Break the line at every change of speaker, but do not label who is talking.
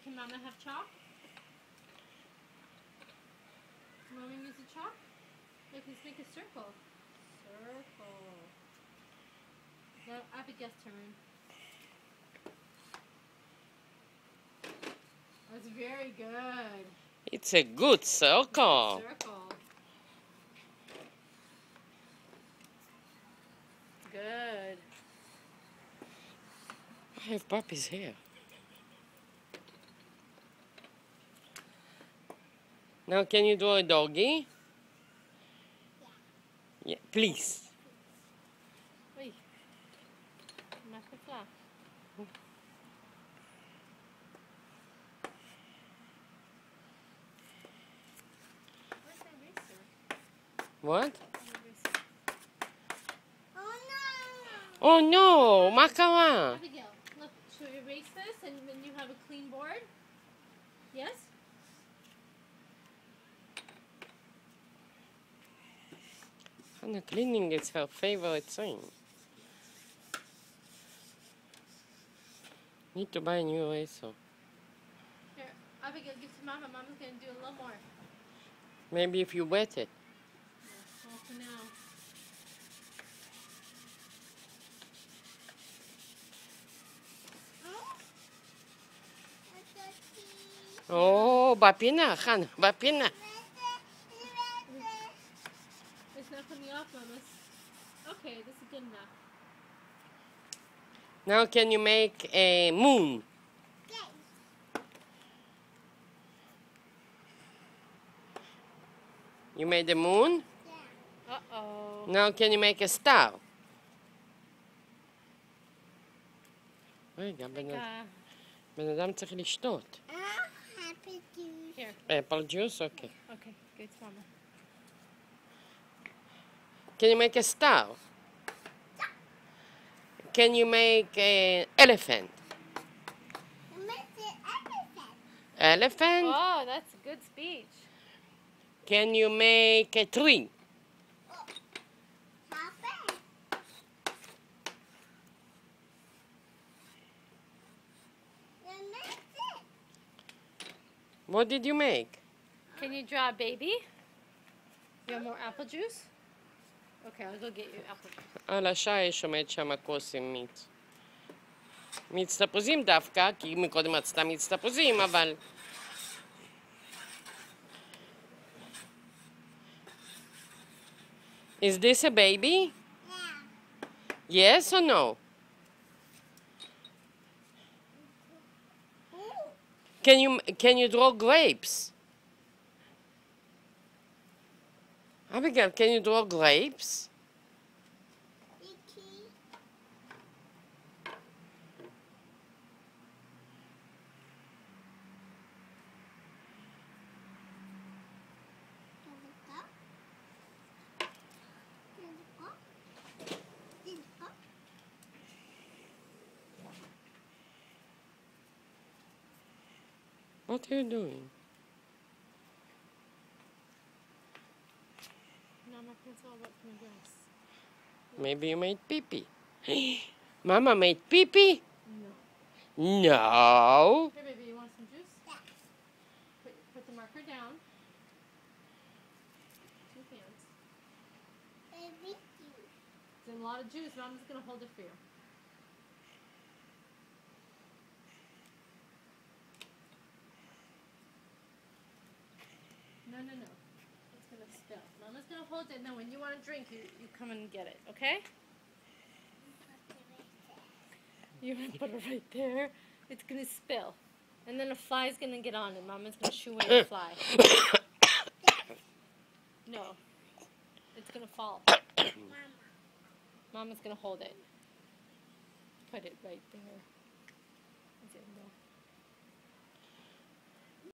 Can Mama have chalk? Can Mama use the chalk? Look, let's make a circle. Circle. Now, Abigail's turn. That's very good.
It's a good circle.
Circle. Good.
I have puppies here. Now can you draw a doggy? Yeah, please.
Oi. Massa flá. Where's my eraser?
What?
Oh no!
Oh no, Makawa.
Abigail, look, should we erase this and then you have a clean board? Yes?
Hannah, cleaning is her favorite thing. Need to buy a new eraser.
Here, Abigail, give to Mama. Mama's going to do a little more.
Maybe if you wet it.
Well, for now.
Oh, bapina, Hannah, bapina.
It's not coming off, Mama. Okay, this is good enough.
Now can you make a moon? You made a moon?
Uh-oh.
Now can you make a star? רגע, בן אדם צריך לשתות.
Here.
Apple juice? Okay.
Okay, good, Mama.
Can you make a star? Can you make an elephant? Elephant?
Oh, that's a good speech.
Can you make a tree? What did you make?
Can you draw a baby? You want more apple juice? Okay, I'll go get you apple juice.
על השיש עומד שם הכוס עם מיץ. מיץ תפוזים דווקא, כי מקודם רצתה מיץ תפוזים, אבל... Is this a baby? Yes or no? Can you draw grapes? Abigail, can you draw grapes? What are you doing?
No, my pencil all wet from the dress.
Maybe you made pee-pee. Mama made pee-pee?
No.
No.
Here, baby, you want some juice? Yeah. Put the marker down. 2 hands. It's a lot of juice. Mama's going to hold it for you. No. It's going to spill. Mama's going to hold it, and then when you want to drink, you come and get it, okay? You're going to put it right there. It's going to spill. And then a fly's going to get on it. Mama's going to shoo away the fly. No. It's going to fall. Mama's going to hold it. Put it right there. Is it no?